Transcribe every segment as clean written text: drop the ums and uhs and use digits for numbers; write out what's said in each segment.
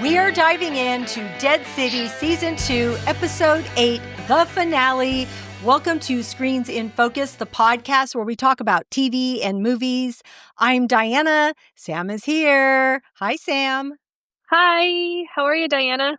We are diving into Dead City Season 2, Episode 8, the finale. Welcome to Screens in Focus, the podcast where we talk about TV and movies. I'm Diana. Sam is here. Hi, Sam. Hi. How are you, Diana?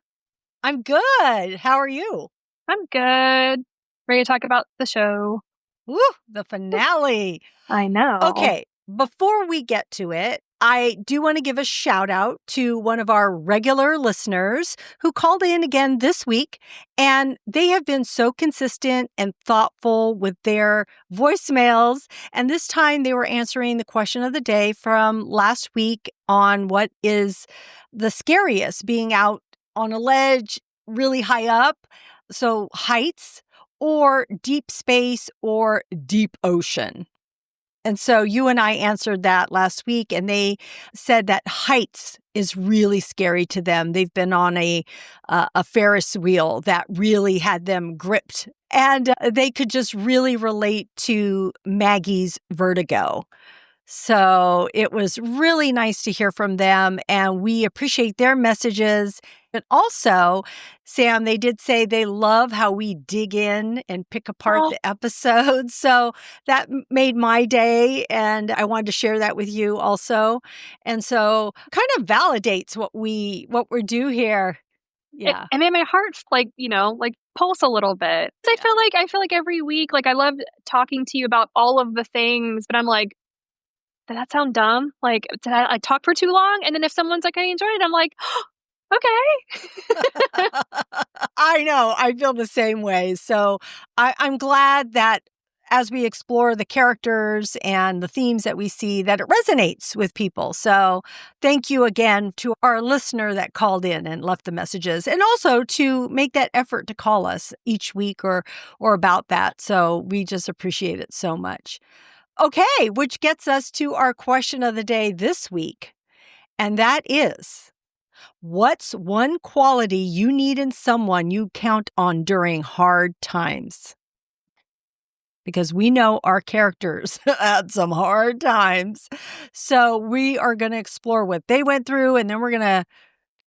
I'm good. How are you? I'm good. Ready to talk about the show. Woo, the finale. I know. Okay, before we get to it, I do want to give a shout out to one of our regular listeners who called in again this week, and they have been so consistent and thoughtful with their voicemails. And this time they were answering the question of the day from last week on what is the scariest, being out on a ledge really high up, so heights, or deep space or deep ocean. And so you and I answered that last week, and they said that heights is really scary to them. They've been on a Ferris wheel that really had them gripped, and they could just really relate to Maggie's vertigo. So it was really nice to hear from them, and we appreciate their messages. And also, Sam, they did say they love how we dig in and pick apart the episodes. So that made my day, and I wanted to share that with you also. And so kind of validates what we do here. Yeah. It made my heart pulse a little bit. Yeah. I feel like every week, I love talking to you about all of the things, but I'm like, did that sound dumb? Did I talk for too long? And then if someone's like, I enjoyed it, I'm like, oh, okay. I know. I feel the same way. So I'm glad that as we explore the characters and the themes that we see, that it resonates with people. So thank you again to our listener that called in and left the messages, and also to make that effort to call us each week or about that. So we just appreciate it so much. Okay, which gets us to our question of the day this week. And that is, what's one quality you need in someone you count on during hard times? Because we know our characters had some hard times. So we are going to explore what they went through, and then we're going to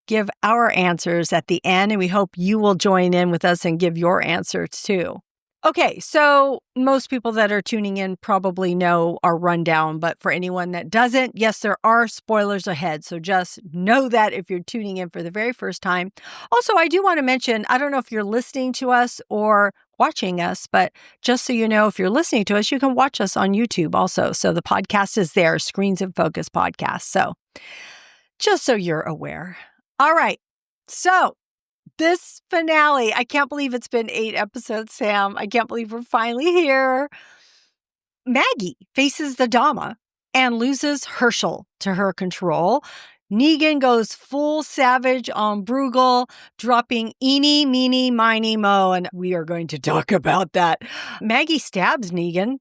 give our answers at the end. And we hope you will join in with us and give your answers too. Okay, so most people that are tuning in probably know our rundown, but for anyone that doesn't, yes, there are spoilers ahead. So just know that if you're tuning in for the very first time. Also, I do want to mention, I don't know if you're listening to us or watching us, but just so you know, if you're listening to us, you can watch us on YouTube also. So the podcast is there, Screens in Focus podcast. So just so you're aware. All right, so this finale, I can't believe it's been 8 episodes, Sam. I can't believe we're finally here. Maggie faces the Dama and loses Herschel to her control. Negan goes full savage on Bruegel, dropping Eeny, Meeny, Miny, Mo, and we are going to talk about that. Maggie stabs Negan.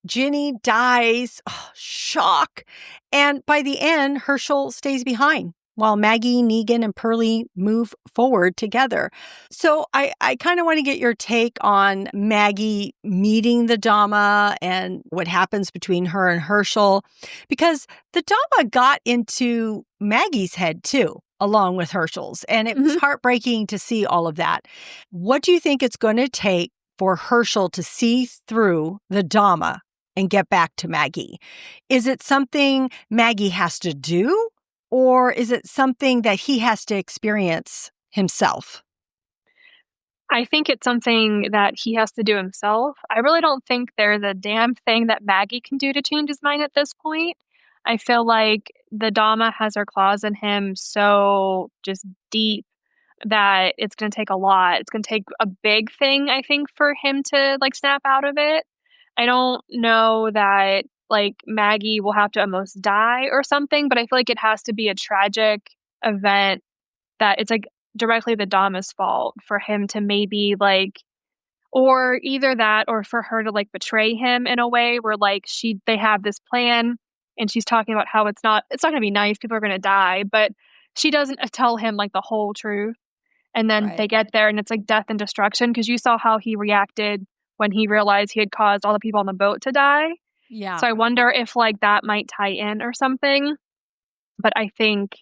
Ginny dies. Oh, shock. And by the end, Herschel stays behind, while Maggie, Negan, and Perlie move forward together. So I kind of want to get your take on Maggie meeting the Dama and what happens between her and Herschel, because the Dama got into Maggie's head too, along with Herschel's, and it was heartbreaking to see all of that. What do you think it's going to take for Herschel to see through the Dama and get back to Maggie? Is it something Maggie has to do? Or is it something that he has to experience himself? I think it's something that he has to do himself. I really don't think there's a damn thing that Maggie can do to change his mind at this point. I feel like the Dama has her claws in him so just deep that it's going to take a lot. It's going to take a big thing, I think, for him to snap out of it. I don't know that Maggie will have to almost die or something, but I feel like it has to be a tragic event that it's directly the Dama's fault for him to maybe or either that, or for her to betray him in a way where they have this plan and she's talking about how it's not going to be nice, people are going to die, but she doesn't tell him the whole truth. And then they get there and it's death and destruction, because you saw how he reacted when he realized he had caused all the people on the boat to die. Yeah. So I wonder if that might tie in or something. But I think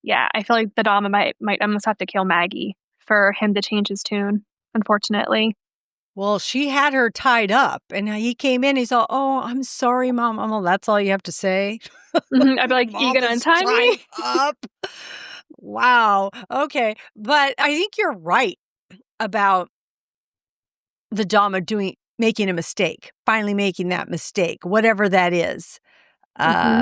yeah, I feel like the Dama might almost have to kill Maggie for him to change his tune, unfortunately. Well, she had her tied up, and he came in. He's all, "Oh, I'm sorry, Mom." I'm all, "That's all you have to say." I'd be Your like, "You mom gonna is untie tied me?" up. Wow. Okay, but I think you're right about the Dama making a mistake, finally making that mistake, whatever that is. hmm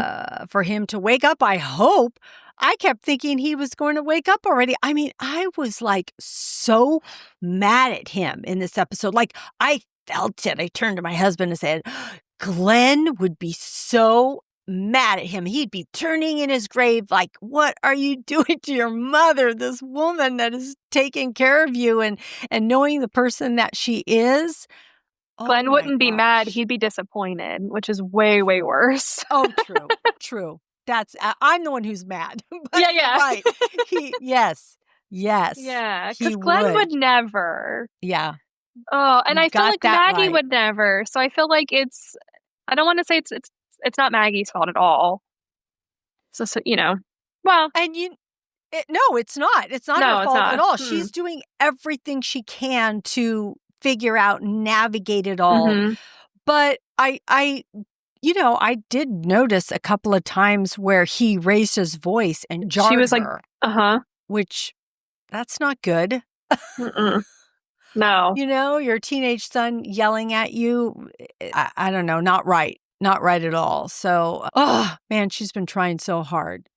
For him to wake up, I hope. I kept thinking he was going to wake up already. I mean, I was like so mad at him in this episode. Like, I felt it. I turned to my husband and said, Glenn would be so mad at him. He'd be turning in his grave like, what are you doing to your mother? This woman that is taking care of you and knowing the person that she is. Oh Glenn my wouldn't be mad; gosh. he'd be disappointed, which is way, way worse. Oh, true, true. I'm the one who's mad, but Yeah, you're yeah, right. Yes, yes, yeah. he Because Glenn would would. never. Yeah, Oh, and you I feel got like that Maggie right. would never. So I feel like it's. I don't want to say it's not Maggie's fault at all. So well, And no, it's not. It's not her no, it's fault at not. all. She's doing everything she can to figure out and navigate it all. Mm-hmm. But I did notice a couple of times where he raised his voice and She jarred was like, her, uh-huh. which that's not good. Mm-mm. No. Your teenage son yelling at you, I don't know, not right. Not right at all. So, oh man, she's been trying so hard.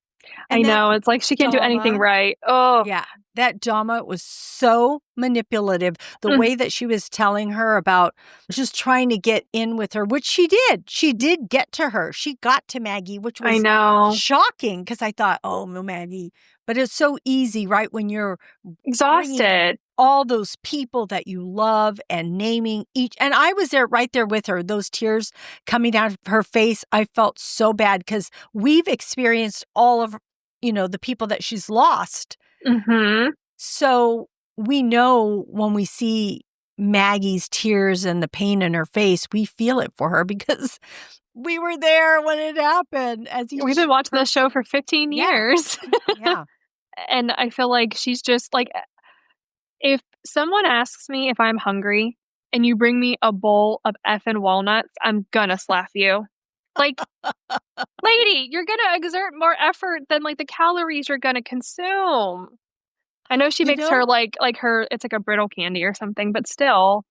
I And that know. It's like she can't do anything Dama, right. Oh. yeah, that Dama was so manipulative. The Mm, way that she was telling her about just trying to get in with her, which she did. She did get to her. She got to Maggie, which I was know. shocking because I thought, oh, no, Maggie. But it's so easy, right? When you're bringing in Exhausted. all those people that you love and naming each. And I was there right there with her, those tears coming down her face. I felt so bad because we've experienced all of, the people that she's lost. Mm-hmm. So we know when we see Maggie's tears and the pain in her face, we feel it for her because we were there when it happened. As We've been each watching this show person, for 15 yeah, years. yeah. And I feel like she's just like, if someone asks me if I'm hungry and you bring me a bowl of effing walnuts, I'm gonna slap you. Like, lady, you're gonna exert more effort than like the calories you're gonna consume. I know she You makes her know, like her it's like a brittle candy or something, but still.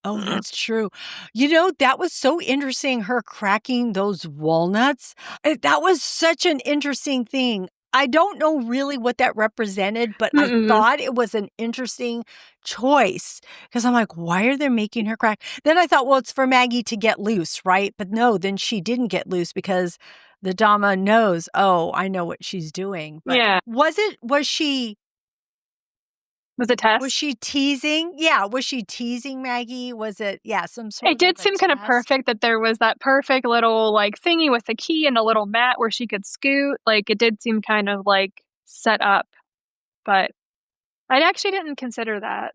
Oh, Mm-mm. that's true. That was so interesting, her cracking those walnuts. That was such an interesting thing. I don't know really what that represented, but I Mm-mm. thought it was an interesting choice because I'm like, why are they making her crack? Then I thought, well, it's for Maggie to get loose, right? But no, then she didn't get loose because the Dama knows, oh, I know what she's doing. But Yeah. Was it was Tess? she teasing? Yeah. Was she teasing Maggie? Was it, yeah, some It sort did of a seem kind of test? perfect that there was that perfect little like thingy with the key and a little mat where she could scoot. Like it did seem kind of like set up, but I actually didn't consider that.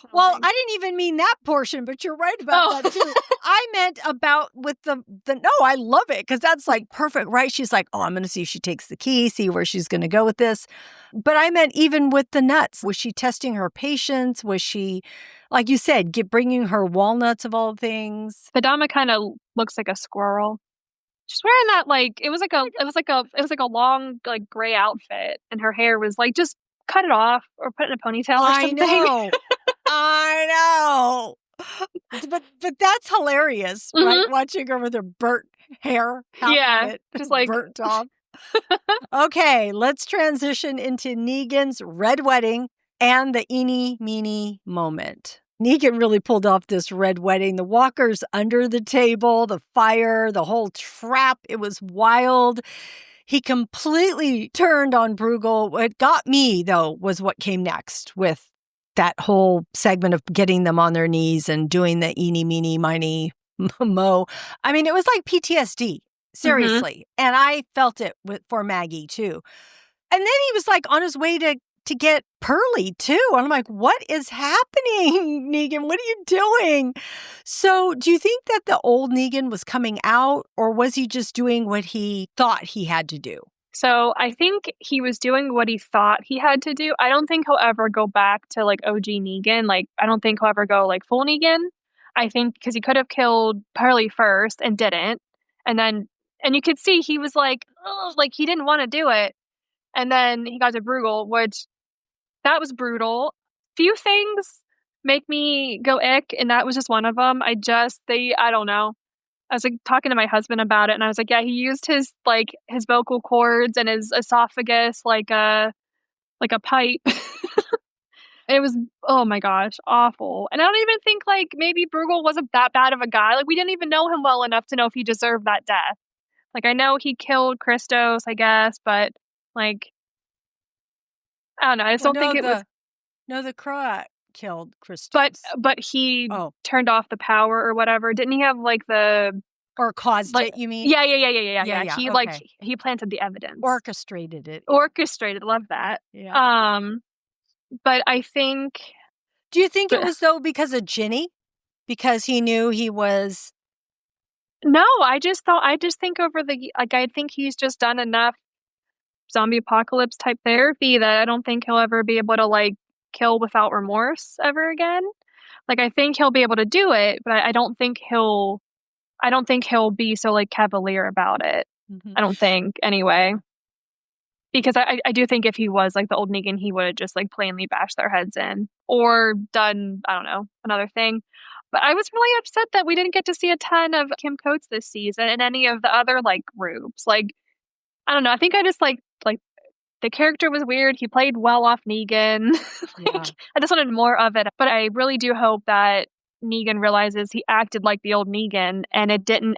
I don't Well, think. I didn't even mean that portion, but you're right about Oh, that too. I meant about with no, I love it because that's like perfect, right? She's like, oh, I'm going to see if she takes the key, see where she's going to go with this. But I meant even with the nuts. Was she testing her patience? Was she, like you said, bringing her walnuts of all things? the Dama kind of looks like a squirrel. She's wearing that like it was like a long like gray outfit, and her hair was like just cut it off or put it in a ponytail or I something. know. I know. But that's hilarious, right? hmm Watching her with her burnt hair, half of Yeah, it just like burnt off. Okay, let's transition into Negan's red wedding and the Eeny, Meeny moment. Negan really pulled off this red wedding. The walkers under the table, the fire, the whole trap. It was wild. He completely turned on Bruegel. What got me, though, was what came next with that whole segment of getting them on their knees and doing the Eeny, Meeny, Miny, Mo. I mean, it was like PTSD. hmm Seriously. And I felt it for Maggie too. And then he was like on his way to get Perlie too. And I'm like, what is happening, Negan? What are you doing? So do you think that the old Negan was coming out or was he just doing what he thought he had to do? So I think he was doing what he thought he had to do. I don't think he'll ever go back to like OG Negan. Like, I don't think he'll ever go like full Negan. I think because he could have killed Perlie first and didn't. And then, and you could see he was like, oh, like he didn't want to do it. And then he got to Bruegel, which that was brutal. Few things make me go ick, and that was just one of them. I don't know. I was like talking to my husband about it, and I was like, yeah, he used his vocal cords and his esophagus like a pipe. It was, oh my gosh, awful. And I don't even think like maybe Bruegel wasn't that bad of a guy. Like we didn't even know him well enough to know if he deserved that death. Like I know he killed Christos, I guess, but like I don't know. I just Well, don't think it was. no, the Croat killed But Christos. he Oh, turned off the power or whatever. Didn't he have like the or caused like? it, you mean? Yeah. Yeah, He okay. he planted the evidence. Orchestrated it. Orchestrated. Love that. Yeah. But I think Do you think it was, though, because of Ginny? Because he knew he was... no, I just think over the like I think he's just done enough zombie apocalypse type therapy that I don't think he'll ever be able to like kill without remorse ever again. Like I think he'll be able to do it, but I don't think he'll be so like cavalier about it. Mhm. I don't think anyway. Because I do think if he was like the old Negan, he would have just like plainly bashed their heads in or done, I don't know, another thing. But I was really upset that we didn't get to see a ton of Kim Coates this season and any of the other like groups. Like, I don't know. I think I just like the character was weird. He played well off Negan. Yeah. I just wanted more of it. But I really do hope that Negan realizes he acted like the old Negan and it didn't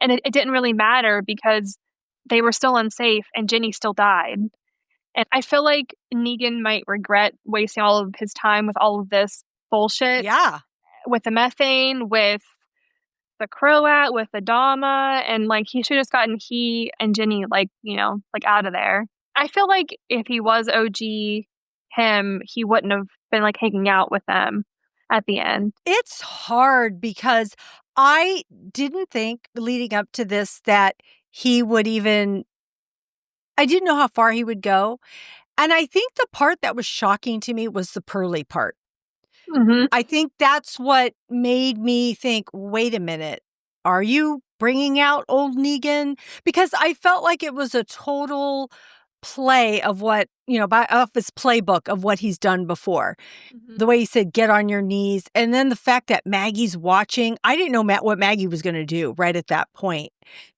really matter because they were still unsafe and Ginny still died. And I feel like Negan might regret wasting all of his time with all of this bullshit. Yeah. With the methane, with the Croat, with the Dama, and like he should have just gotten he and Ginny like, like out of there. I feel like if he was OG him, he wouldn't have been like hanging out with them at the end. It's hard because I didn't think leading up to this that he would even... I didn't know how far he would go. And I think the part that was shocking to me was the Perlie part. Mm-hmm. I think that's what made me think, wait a minute, are you bringing out old Negan? Because I felt like it was a total play of what, off his playbook of what he's done before. Mm-hmm. The way he said, get on your knees. And then the fact that Maggie's watching, I didn't know what Maggie was going to do right at that point.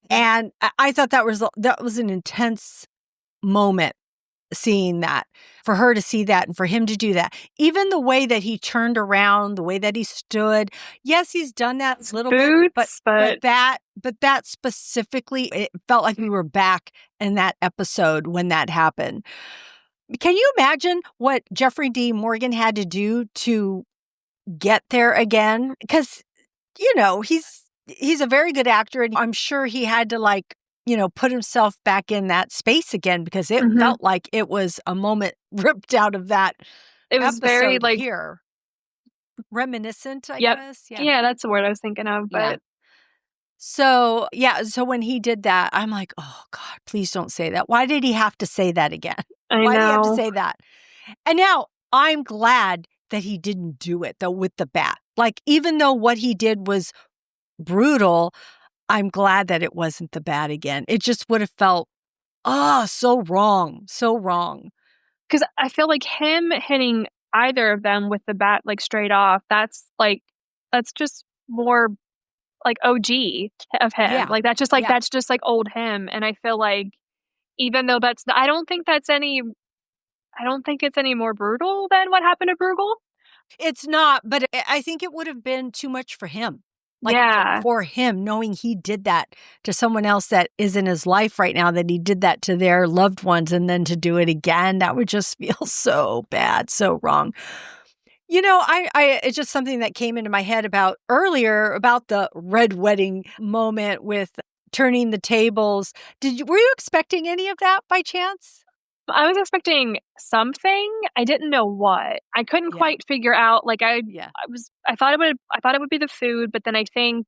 And I thought that was an intense moment, seeing that, for her to see that and for him to do that. Even the way that he turned around, the way that he stood. Yes, he's done that a little bit, but that specifically, it felt like we were back in that episode when that happened. Can you imagine what Jeffrey D. Morgan had to do to get there again? Because, he's a very good actor, and I'm sure he had to put himself back in that space again, because it Mm-hmm. felt like it was a moment ripped out of that It was very like here. Reminiscent, I yep. guess. Yeah, that's the word I was thinking of. But yeah. So when he did that, I'm like, oh God, please don't say that. Why did he have to say that again? Why did he have to say that? And now I'm glad that he didn't do it, though, with the bat. Like, even though what he did was brutal, I'm glad that it wasn't the bat again. It just would have felt, so wrong. So wrong. Because I feel like him hitting either of them with the bat, like straight off, that's just more like OG of him. Yeah. Like, that's just like old him. And I feel like even though I don't think it's any more brutal than what happened to Bruegel. It's not, but I think it would have been too much for him. Like, Yeah. for him, knowing he did that to someone else that is in his life right now, that he did that to their loved ones, and then to do it again, that would just feel so bad, so wrong. It's just something that came into my head about earlier about the red wedding moment with turning the tables. Were you expecting any of that by chance? I was expecting something. I didn't know what. I couldn't quite figure out. Like I thought it would be the food, but then I think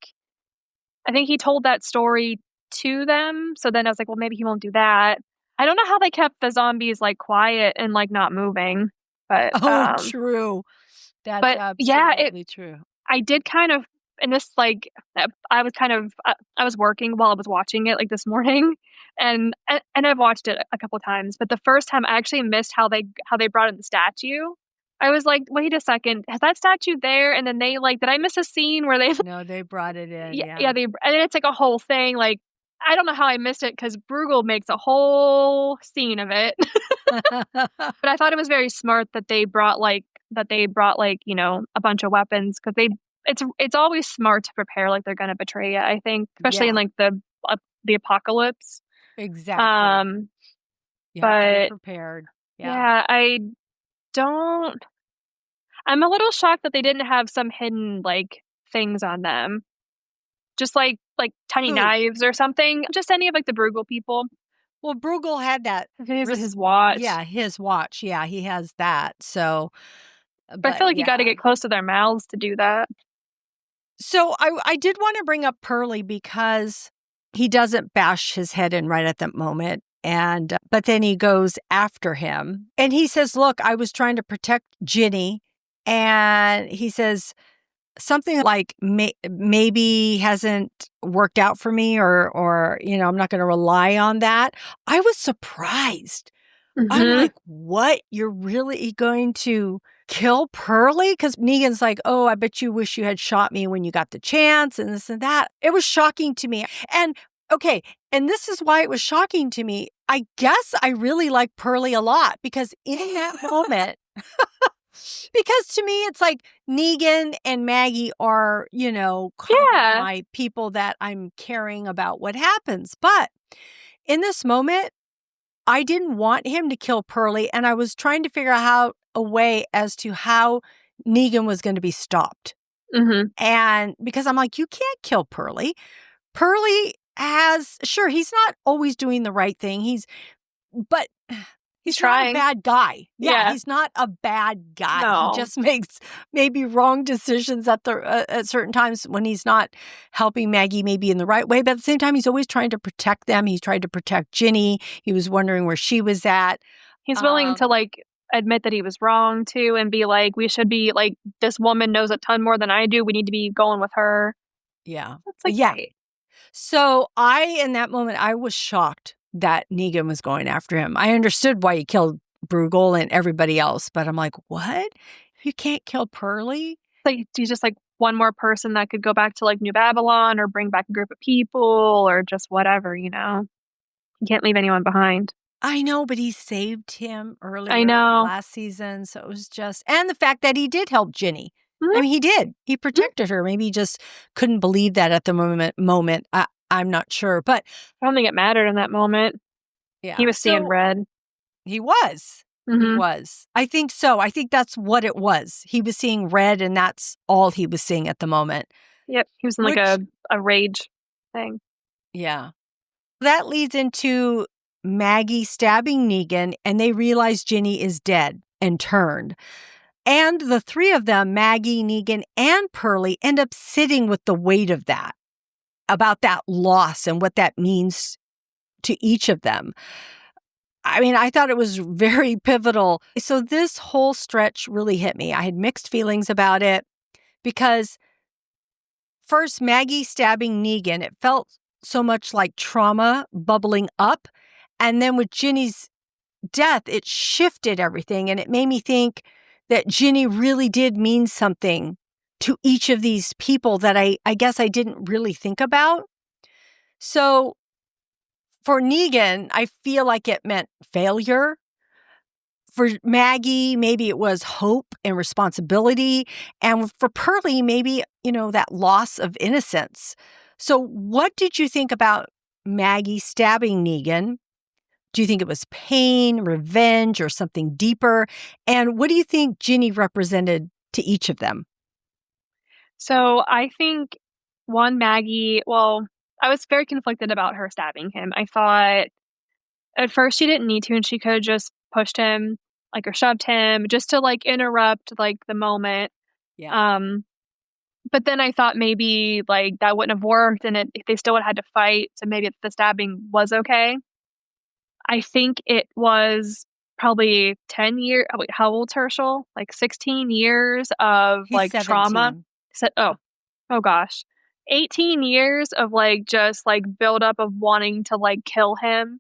he told that story to them. So then I was like, well, maybe he won't do that. I don't know how they kept the zombies like quiet and like not moving, but Oh, true. That's yeah, absolutely true. I did kind of, and this like I was kind of I was working while I was watching it like this morning, and I've watched it a couple times, but the first time I actually missed how they brought in the statue. I was like, wait a second, has that statue there? And then they like, did I miss a scene where they No, they brought it in, yeah, yeah. yeah, they and it's like a whole thing. Like I don't know how I missed it because Bruegel makes a whole scene of it. But I thought it was very smart that they brought like, you know, a bunch of weapons because they it's always smart to prepare like they're gonna betray you, I think, especially in Yeah, like the apocalypse. exactly. Um, You have to be but prepared. Yeah. yeah, don't I'm a little shocked that they didn't have some hidden like things on them. Just like tiny Who? knives or something. Just any of like the Bruegel people. Well, Bruegel had that He has wrist his watch. yeah, his watch, yeah, he has that, so But I feel but like you gotta yeah. get close to their mouths to do that. So I did wanna bring up Perlie because he doesn't bash his head in right at that moment, and but then he goes after him, and he says, "Look, I was trying to protect Ginny," and he says something like, maybe hasn't worked out for me or, you know, I'm not gonna rely on that." I was surprised. I'm Mhm. like, "What? You're really going to kill Perlie?" Because Negan's like, "Oh, I bet you wish you had shot me when you got the chance," and this and that. It was shocking to me. And okay, and this is why it was shocking to me. I guess I really like Perlie a lot because in that moment, because to me, it's like Negan and Maggie are, you know, kind of Yeah. my people that I'm caring about what happens. But in this moment, I didn't want him to kill Perlie, and I was trying to figure out a way as to how Negan was going to be stopped. Mhm. And because I'm like, you can't kill Perlie. Perlie has, sure, he's not always doing the right thing. But He's he's not a trying. bad guy. Yeah, Yeah. he's not a bad guy. He No. just makes maybe wrong decisions at certain times when he's not helping Maggie maybe in the right way. But at the same time, he's always trying to protect them. He's tried to protect Ginny. He was wondering where she was at. He's willing to Um, like admit that he was wrong too and be like, we should be like, this woman knows a ton more than I do. We need to be going with her. yeah, It's like, yeah. right. So in that moment, I was shocked that Negan was going after him. I understood why he killed Bruegel and everybody else, but I'm like, what? You can't kill Perlie? Like, he's just like one more person that could go back to like New Babylon or bring back a group of people or just whatever, you know? You can't leave anyone behind. I know, but he saved him I earlier know. last season, so it was just and the fact that he did help Ginny. I Mhm, mean, he did. He mhm. protected her. Maybe he just couldn't believe that at the moment. I'm not sure, but I don't think it mattered in that moment. He yeah. was seeing So red. he was. He Mhm. was. I think so. I think that's what it was. He was seeing red, and that's all he was seeing at the moment. Yep. He was in like Which, a rage thing. yeah. That leads into Maggie stabbing Negan, and they realize Ginny is dead and turned. And the three of them, Maggie, Negan, and Perlie, end up sitting with the weight of that, about that loss and what that means to each of them. I mean, I thought it was very pivotal. So this whole stretch really hit me. I had mixed feelings about it because first, Maggie stabbing Negan, it felt so much like trauma bubbling up. And then with Ginny's death, it shifted everything. And it made me think that Ginny really did mean something to each of these people that I guess I didn't really think about. So for Negan, I feel like it meant failure. For Maggie, maybe it was hope and responsibility. And for Perlie, maybe, you know, that loss of innocence. So what did you think about Maggie stabbing Negan? Do you think it was pain, revenge, or something deeper? And what do you think Ginny represented to each of them? So I think one Maggie, well, I was very conflicted about her stabbing him. I thought at first she didn't need to and she could have just pushed him like or shoved him just to like interrupt like the moment. Yeah. Um but then I thought maybe like that wouldn't have worked and they still would have had to fight, so maybe the stabbing was okay. I think it was probably 10 years. Wait, how old's Herschel? Like 16 years of He's like trauma. 17. Oh gosh. 18 years of like just like buildup of wanting to like kill him.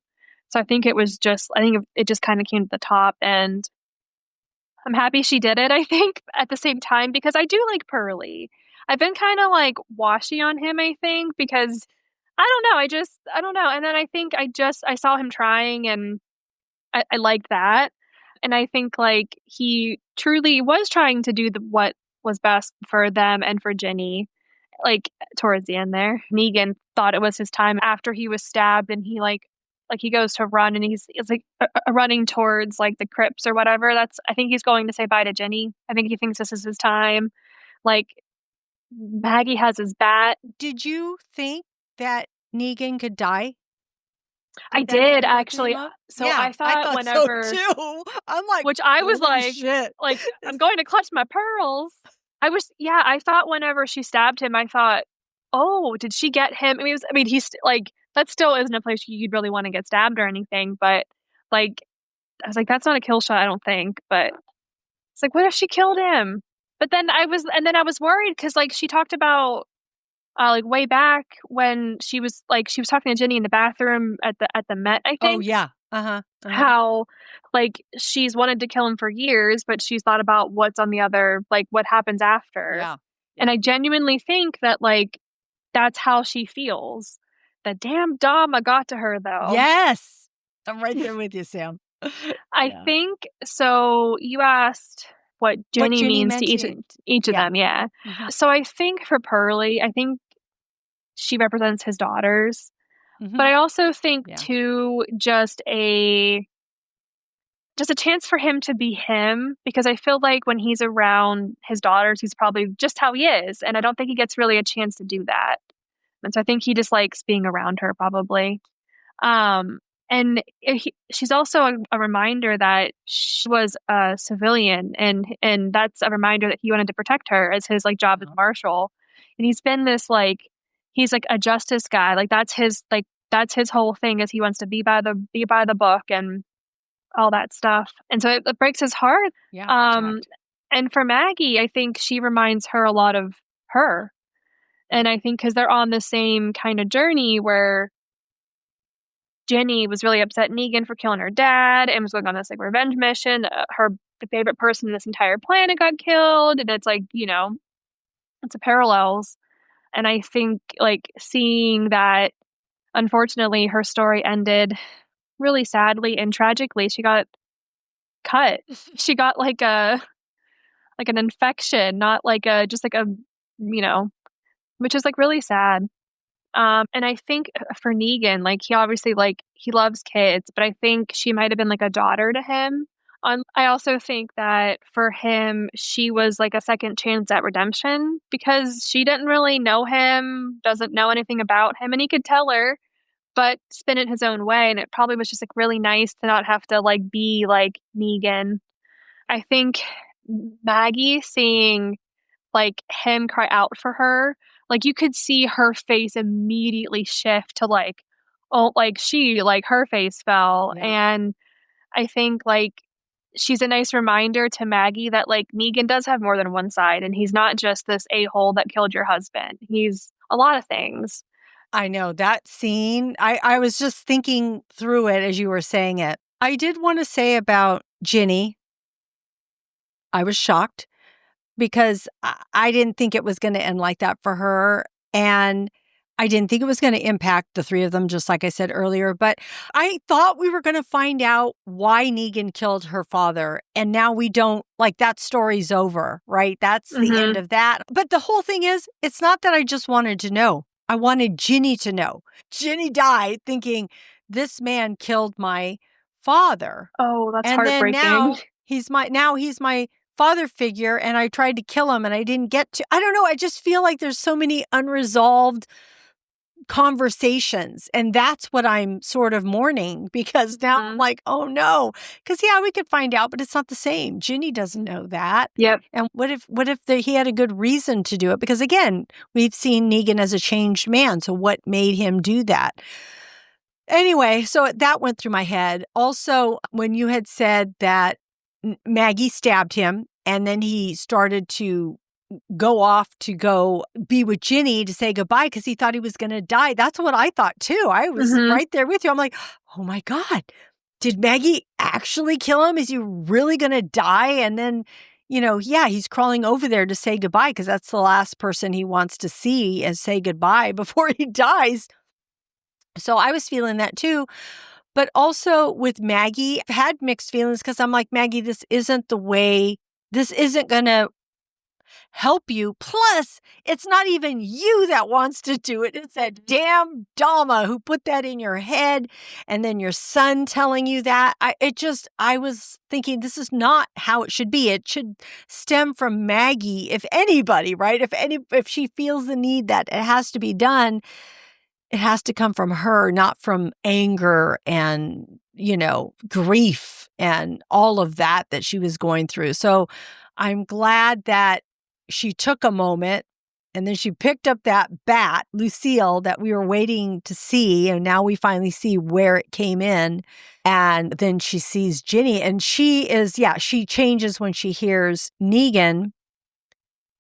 So I think it just kind of came to the top, and I'm happy she did it, I think, at the same time, because I do like Perlie. I've been kind of like washy on him, I think, because I don't know. I don't know. And then I think I saw him trying, and I liked that. And I think like he truly was trying to do what was best for them and for Ginny. Like towards the end there, Negan thought it was his time after he was stabbed, and like he goes to run, and he's like running towards like the crypts or whatever. I think he's going to say bye to Ginny. I think he thinks this is his time. Like Maggie has his bat. Did you think that Negan could die? I Did that did ever came actually. up? So Yeah, I I thought thought so whenever, too. I'm like, which I was holy shit. like I'm going to clutch my pearls. Yeah, I thought whenever she stabbed him, I thought, oh, did she get him? I mean, he's like, that still isn't a place you'd really want to get stabbed or anything, but like, I was like, that's not a kill shot, I don't think, but it's like, what if she killed him? But then I was worried because like she talked about, like way back when she was talking to Jenny in the bathroom at the Met, I Oh think, yeah. Uh-huh. Uh-huh. how like she's wanted to kill him for years, but she's thought about what's on the other, like what happens after. Yeah. And Yeah. I genuinely think that like that's how she feels. The damn Dama got to her though. Yes. I'm right there with you, Sam. I Yeah. think so. You asked what What Jenny Ginny means meant to to you. each of Yeah. them, yeah. Mhm. So I think for Perlie, I think she represents his daughters. But Mhm. I also think Yeah. too just a chance for him to be him, because I feel like when he's around his daughters, he's probably just how he is, and I don't think he gets really a chance to do that. And so I think he just likes being around her probably. Um, and she's also a reminder that she was a civilian, and that's a reminder that he wanted to protect her as his like job as Uh-huh. marshal. And he's like a justice guy. That's his whole thing, is he wants to be by the book and all that stuff. And so it breaks his heart. Yeah, Um, protect. and for Maggie, I think she reminds her a lot of her. And I think because they're on the same kind of journey where Jenny was really upset Negan for killing her dad and was going on this like revenge mission. Her favorite person in this entire planet got killed, and it's like, it's a parallels. And I think like seeing that, unfortunately, her story ended really sadly and tragically. She got cut. She got like an infection, not like a just like a you know, which is like really sad. And I think for Negan, like he obviously like he loves kids, but I think she might have been like a daughter to him. I also think that for him, she was like a second chance at redemption because she didn't really know him, doesn't know anything about him, and he could tell her, but spin it his own way. And it probably was just like really nice to not have to like be like Negan. I think Maggie seeing like him cry out for her, like you could see her face immediately shift to like, oh, like her face fell. Yeah. And I think like she's a nice reminder to Maggie that like Negan does have more than one side, and he's not just this a-hole that killed your husband. He's a lot of things. I know that scene. I was just thinking through it as you were saying it. I did want to say about Ginny, I was shocked because I didn't think it was going to end like that for her. And I didn't think it was going to impact the three of them, just like I said earlier. But I thought we were going to find out why Negan killed her father. And now we don't, like, that story's over, right? That's the end of that. But the whole thing is, it's not that I just wanted to know. I wanted Ginny to know. Ginny died thinking, this man killed my father. Oh, that's And then heartbreaking. he's my father figure, and I tried to kill him and I didn't get to. I don't know. I just feel like there's so many unresolved conversations, and that's what I'm sort of mourning, because now I'm like, oh no. Because yeah, we could find out, but it's not the same. Ginny doesn't know that. Yep. And what if he had a good reason to do it? Because again, we've seen Negan as a changed man. So what made him do that? Anyway, so that went through my head. Also, when you had said that Maggie stabbed him and then he started to go off to go be with Ginny to say goodbye because he thought he was going to die. That's what I thought too. I was Mm-hmm. right there with you. I'm like, oh my God, did Maggie actually kill him? Is he really going to die? And then, yeah, he's crawling over there to say goodbye because that's the last person he wants to see and say goodbye before he dies. So I was feeling that too. But also with Maggie, I've had mixed feelings because I'm like, Maggie, this isn't going to help you. Plus, it's not even you that wants to do it. It's that damn Dama who put that in your head. And then your son telling you that. I was thinking this is not how it should be. It should stem from Maggie, if anybody, right? If she feels the need that it has to be done, it has to come from her, not from anger and, grief and all of that she was going through. So I'm glad that she took a moment and then she picked up that bat, Lucille, that we were waiting to see. And now we finally see where it came in. And then she sees Ginny and she changes when she hears Negan.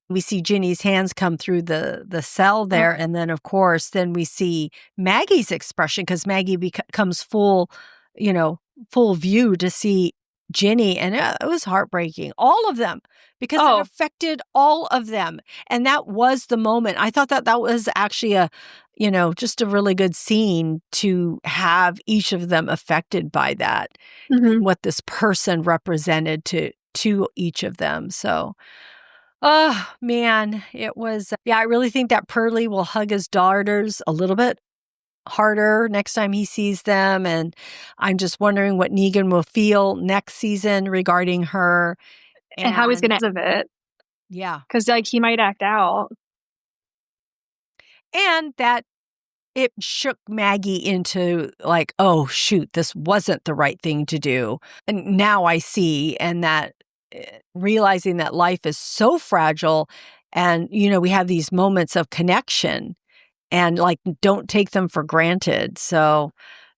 We see Ginny's hands come through the cell there. And then, of course, then we see Maggie's expression because Maggie becomes full view to see Ginny. And it was heartbreaking. All of them, because it affected all of them. And that was the moment. I thought that was actually just a really good scene to have each of them affected by that, what this person represented to each of them. So, oh, man, it was, I really think that Perlie will hug his daughters a little bit harder next time he sees them. And I'm just wondering what Negan will feel next season regarding her. And how he's going to of it. Yeah. Because, he might act out. And that it shook Maggie into oh, shoot, this wasn't the right thing to do. And now I see, and that realizing that life is so fragile and, we have these moments of connection and don't take them for granted. So,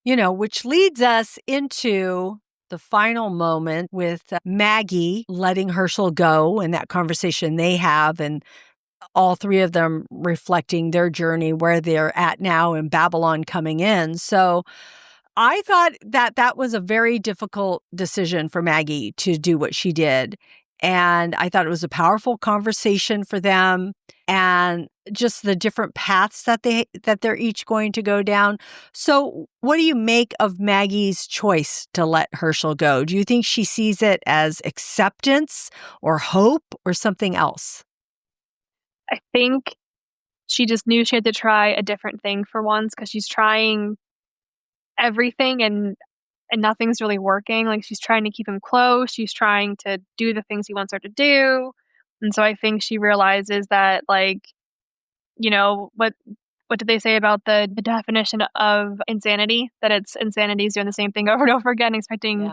which leads us into the final moment with Maggie letting Herschel go and that conversation they have, and all three of them reflecting their journey, where they're at now, and Babylon coming in. So I thought that was a very difficult decision for Maggie to do what she did. And I thought it was a powerful conversation for them, and just the different paths that they're each going to go down. So what do you make of Maggie's choice to let Herschel go? Do you think she sees it as acceptance or hope or something else? I think she just knew she had to try a different thing for once, because she's trying everything and nothing's really working. She's trying to keep him close. She's trying to do the things he wants her to do. And so I think she realizes that, what did they say about the definition of insanity? That it's insanity is doing the same thing over and over again, expecting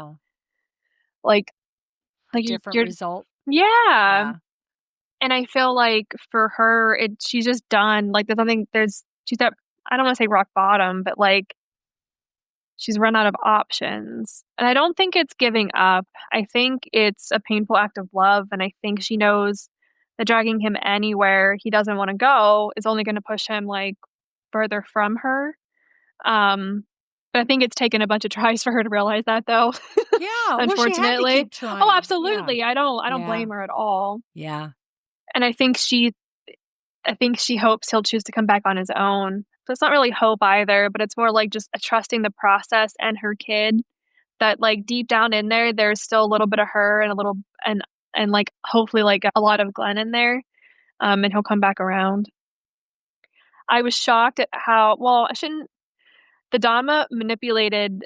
different result. Yeah. And I feel like for her, she's just done. She's at, I don't want to say rock bottom, but she's run out of options. And I don't think it's giving up. I think it's a painful act of love. And I think she knows that dragging him anywhere he doesn't want to go is only going to push him further from her. But I think it's taken a bunch of tries for her to realize that, though. Yeah, unfortunately. Well, she had to keep trying. Oh, absolutely. Yeah. I don't blame her at all. Yeah. And I think she hopes he'll choose to come back on his own. So it's not really hope either, but it's more just trusting the process and her kid, that deep down in there, there's still a little bit of her and a little, and hopefully a lot of Glenn in there. And he'll come back around. I was shocked at how, the Dama manipulated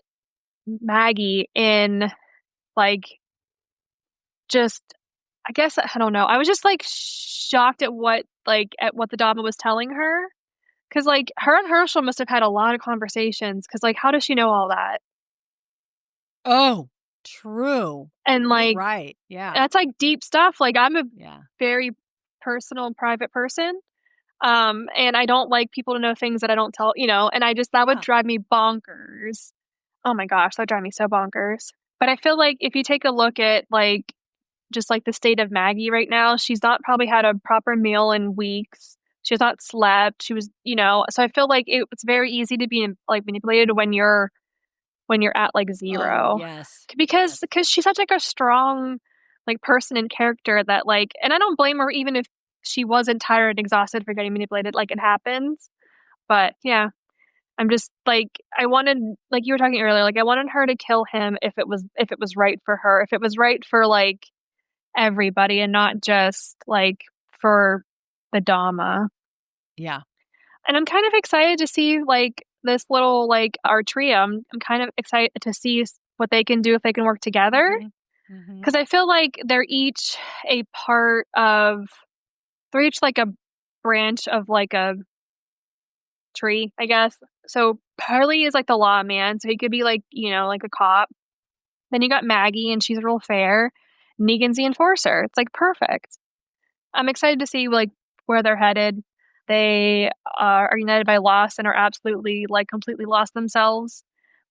Maggie in just, I guess, I don't know. I was just shocked at what the Dama was telling her. Because her and Herschel must have had a lot of conversations. Because how does she know all that? Oh, true. And right, yeah, that's deep stuff. I'm a very personal, private person. And I don't like people to know things that I don't tell, and that would drive me bonkers. Oh my gosh, that would drive me so bonkers. But I feel like if you take a look at like just like the state of Maggie right now, she's not probably had a proper meal in weeks. She has not slept. She was, so I feel like it's very easy to be like manipulated when you're at like Oh, zero. yes. Because she's such like a strong like person and character that like, and I don't blame her even if she wasn't tired and exhausted for getting manipulated, like it happens. But yeah, I'm just like I wanted, like you were talking earlier, like I wanted her to kill him if it was right for her, if it was right for like everybody and not just like for the Dama. Yeah. And I'm kind of excited to see like this little like our trio. I'm kind of excited to see what they can do if they can work together, Mhm. Mhm. because I feel like a part of they're each like a branch of like a tree, I guess. So Perlie is like the lawman, so he could be like, like a cop. Then you got Maggie and she's real fair. Negan's the enforcer. It's like perfect. I'm excited to see like where they're headed. They are united by loss and are absolutely like completely lost themselves.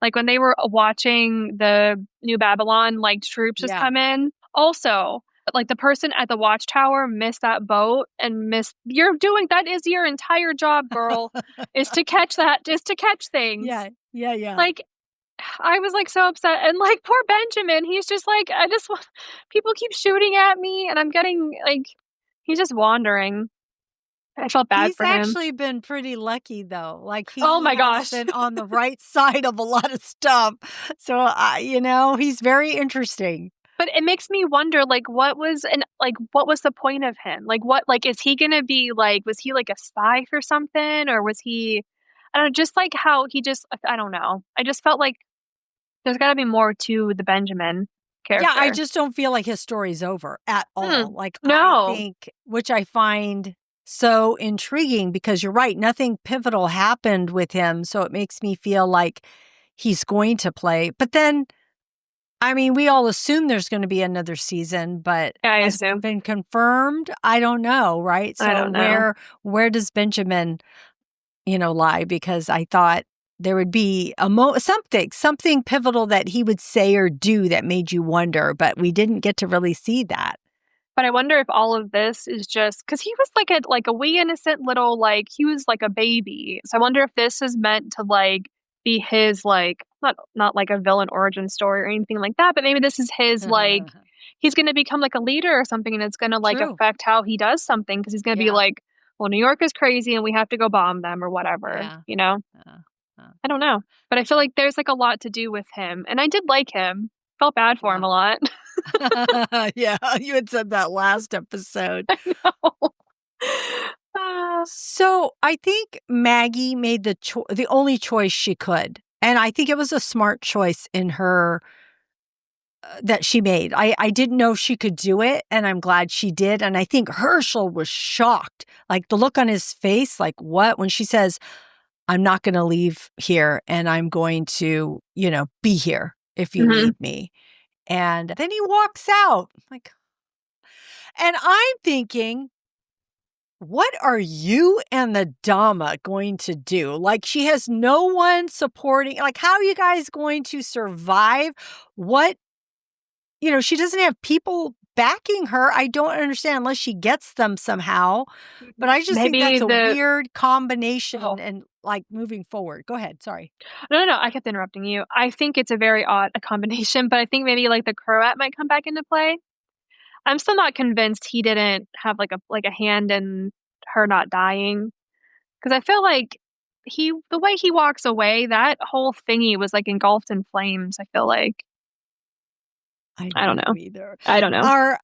Like when they were watching the New Babylon like troops just Yeah. come in. Also, like the person at the watchtower missed that boat and missed. You're doing that is your entire job, girl, is to catch that, is to catch things. Yeah. Yeah, yeah. Like I was like so upset, and like poor Benjamin, he's just like I just want people keep shooting at me, and I'm getting like he's just wandering. I felt bad He's for him. actually been pretty lucky, though. Like, Oh he my has gosh. been on the right side of a lot of stuff. So, he's very interesting. But it makes me wonder, like, what was the point of him? Like, is he gonna be like, was he like a spy for something, or was he? I don't know, just like how he just, I don't know. I just felt like there's got to be more to the Benjamin Yeah, I character. just don't feel like his story's over at all. Like, I No, think, which I find so intriguing because you're right, nothing pivotal happened with him. So it makes me feel like he's going to play. But then, I mean, we all assume there's going to be another season, but yeah, I has it assume. been confirmed? I don't know, right? I So don't know. where does Benjamin, lie? Because I thought there would be something pivotal that he would say or do that made you wonder, but we didn't get to really see that. But I wonder if all of this is just because he was like a wee innocent little like he was like a baby. So I wonder if this is meant to like be his like not like a villain origin story or anything like that, but maybe this is his like he's gonna become like a leader or something and it's gonna like True. affect how he does something because he's gonna be Yeah. like, well, New York is crazy and we have to go bomb them or whatever, Yeah. you know? Uh, uh. I don't know. But I feel like there's like a lot to do with him. And I did like him. Felt bad for him Yeah. a lot. Yeah, you had said that last episode. I know. Ah. So I think Maggie made the only choice she could. And I think it was a smart choice in her that she made. I didn't know she could do it, and I'm glad she did. And I think Herschel was shocked. Like the look on his face, like, what? When she says, I'm not going to leave here and I'm going to, be here if you Mhm. need me. And then he walks out. Like, and I'm thinking, what are you and the Dama going to do? Like, she has no one supporting. Like, how are you guys going to survive? What, she doesn't have people backing her. I don't understand unless she gets them somehow. But I just think Maybe that's a the weird combination oh, and like moving forward. Go ahead. Sorry. no, I kept interrupting you. I think it's a very odd a combination, but I think maybe like the Croat might come back into play. I'm still not convinced he didn't have like a hand in her not dying because I feel like the way he walks away, that whole thingy was like engulfed in flames. I feel like I I don't don't know know. either. I don't know.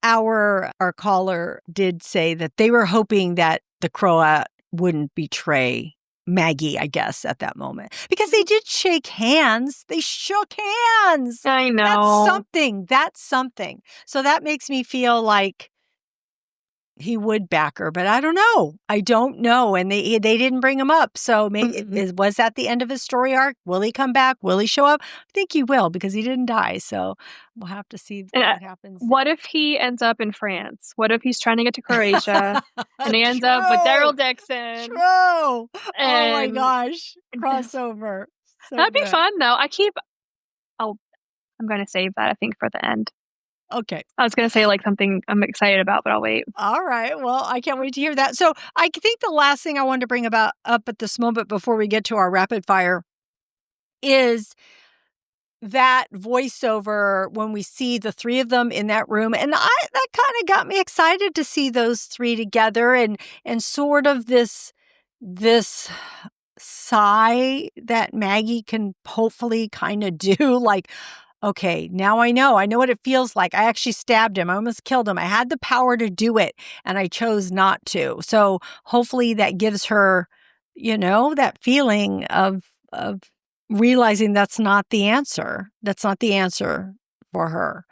Our caller did say that they were hoping that the Croat wouldn't betray Maggie, I guess, at that moment. Because they did shake hands. They shook hands. I That's know. something. That's something. So that makes me feel like he would back her, but I don't know. I don't know. And they didn't bring him up. So was that the end of his story arc? Will he come back? Will he show up? I think he will because he didn't die. So we'll have to see what happens. What if he ends up in France? What if he's trying to get to Croatia and he ends up with Daryl Dixon? True. Oh my gosh. Crossover. So that'd be fun though. I'm going to save that, I think, for the end. Okay. I was going to say like something I'm excited about, but I'll wait. All right. Well, I can't wait to hear that. So I think the last thing I wanted to bring up at this moment before we get to our rapid fire is that voiceover when we see the three of them in that room. And that kind of got me excited to see those three together and sort of this sigh that Maggie can hopefully kind of do like, okay, now I know what it feels like. I actually stabbed him. I almost killed him. I had the power to do it and I chose not to. So hopefully that gives her, that feeling of realizing that's not the answer. That's not the answer for her.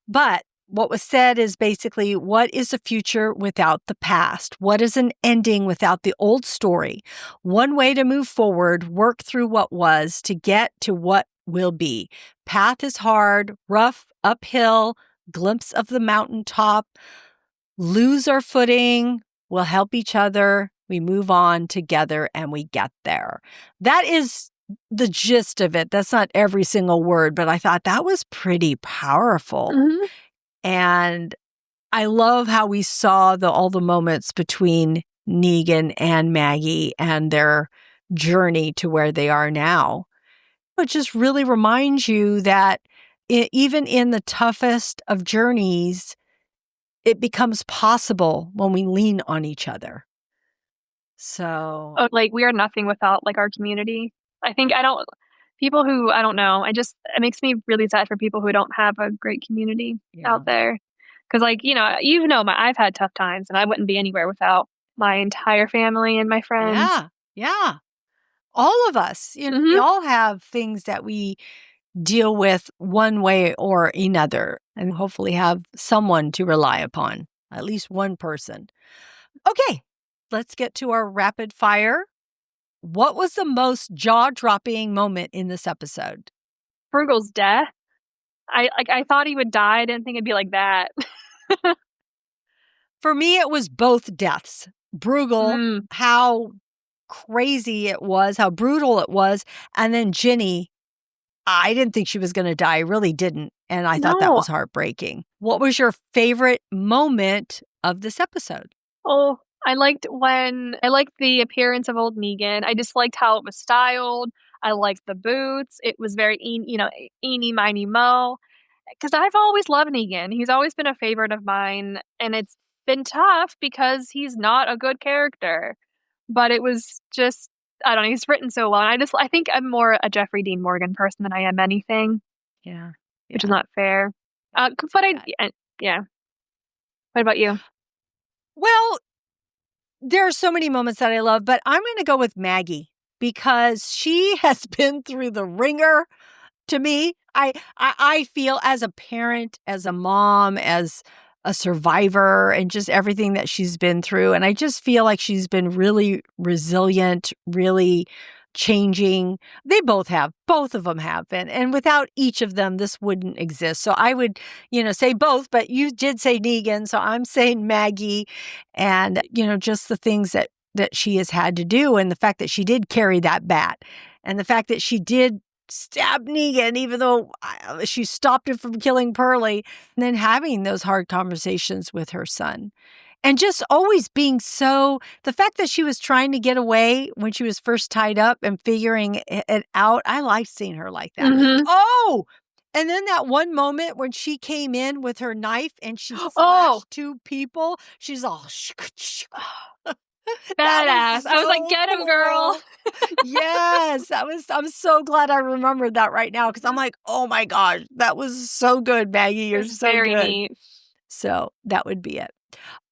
But what was said is basically, what is the future without the past? What is an ending without the old story? One way to move forward, work through what was to get to what will be. Path is hard, rough, uphill, glimpse of the mountaintop. Lose our footing, we'll help each other, we move on together, and we get there. That is the gist of it. That's not every single word, but I thought that was pretty powerful. Mm-hmm. And I love how we saw all the moments between Negan and Maggie and their journey to where they are now. It just really reminds you that even in the toughest of journeys, it becomes possible when we lean on each other. So, like we are nothing without like our community. People who, I don't know, it makes me really sad for people who don't have a great community out there. Because like, I've had tough times and I wouldn't be anywhere without my entire family and my friends. Yeah. All of us, we all have things that we deal with one way or another and hopefully have someone to rely upon, at least one person. Okay, let's get to our rapid fire. What was the most jaw-dropping moment in this episode? Bruegel's death. I thought he would die. I didn't think it'd be like that. For me, it was both deaths. Bruegel, how crazy it was, how brutal it was. And then Ginny, I didn't think she was going to die. I really didn't. And I thought that was heartbreaking. What was your favorite moment of this episode? Oh, I liked the appearance of old Negan. I just liked how it was styled. I liked the boots. It was very, Eeny, Miny, Mo. Because I've always loved Negan. He's always been a favorite of mine. And it's been tough because he's not a good character. But it was just, I don't know, he's written so well. And I think I'm more a Jeffrey Dean Morgan person than I am anything. Yeah. Which is not fair. Yeah. What about you? Well, there are so many moments that I love, but I'm going to go with Maggie because she has been through the ringer to me. I feel as a parent, as a mom, as a survivor, and just everything that she's been through. And I just feel like she's been really resilient, really changing. They both of them have been. And without each of them, this wouldn't exist. So I would, say both, but you did say Negan. So I'm saying Maggie and, just the things that she has had to do. And the fact that she did carry that bat and the fact that she did stab Negan, even though she stopped him from killing Perlie, and then having those hard conversations with her son. And just always being the fact that she was trying to get away when she was first tied up and figuring it out, I liked seeing her like that. Mm-hmm. Oh, and then that one moment when she came in with her knife and she slashed two people, she's all badass. I was like, get him, girl. Yes, I'm so glad I remembered that right now because I'm like, oh my gosh, that was so good, Maggie. You're so very good. Neat. So that would be it.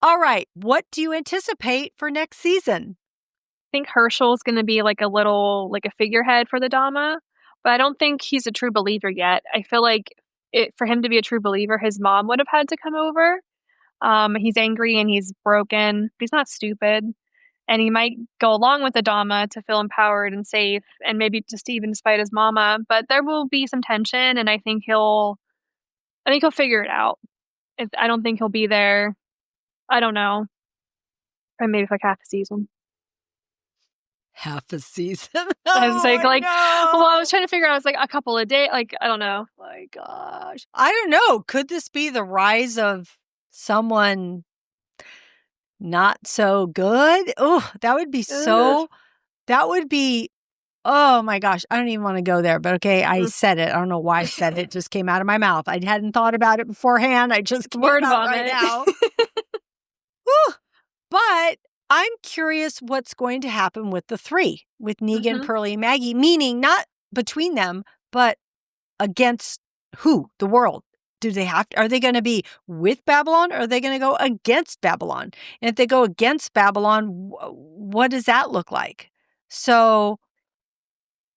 All right. What do you anticipate for next season? I think Herschel is going to be like a figurehead for the Dama, but I don't think he's a true believer yet. I feel like for him to be a true believer, his mom would have had to come over. He's angry and he's broken, but he's not stupid. And he might go along with the Dama to feel empowered and safe, and maybe just even despite his mama. But there will be some tension, and I think he'll figure it out. I don't think he'll be there. I don't know. Or maybe for like half a season. Half a season. I was like, Oh, well, I was no. trying to figure out, I was like, a couple of days, like, I don't know. My gosh. I don't know. Could this be the rise of someone not so good? Oh, Ugh. that would be, oh my gosh. I don't even want to go there, but okay, I Mm. said it. I don't know why I said it. It just came out of my mouth. I hadn't thought about it beforehand. I just It's came word out right vomit. now. Whew. But I'm curious what's going to happen with the three, with Negan, Hmm. Perlie, and Maggie, meaning not between them, but against who? The world. Do they have to, are they going to be with Babylon or are they going to go against Babylon? And if they go against Babylon, what does that look like? So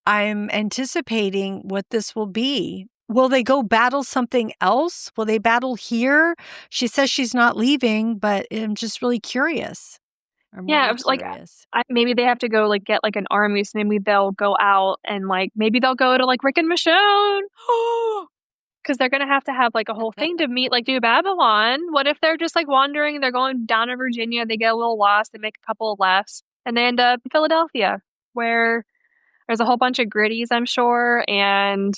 I'm anticipating what this will be. Will they go battle something else? Will they battle here? She says she's not leaving, but I'm just really curious. I'm Yeah, it really was like, curious. maybe they have to go like get like an army, so maybe they'll go out and like maybe they'll go to like Rick and Michonne. Because they're gonna have to have like a whole thing to meet like New Babylon. What if they're just like wandering, they're going down to Virginia, they get a little lost, they make a couple of lefts, and they end up in Philadelphia, where there's a whole bunch of gritties, I'm sure, and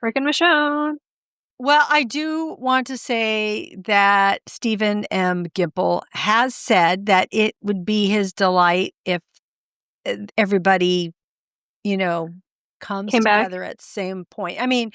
Rick and Michonne. Well, I do want to say that Stephen M. Gimple has said that it would be his delight if everybody, you know, comes Came back. together at the same point. I mean,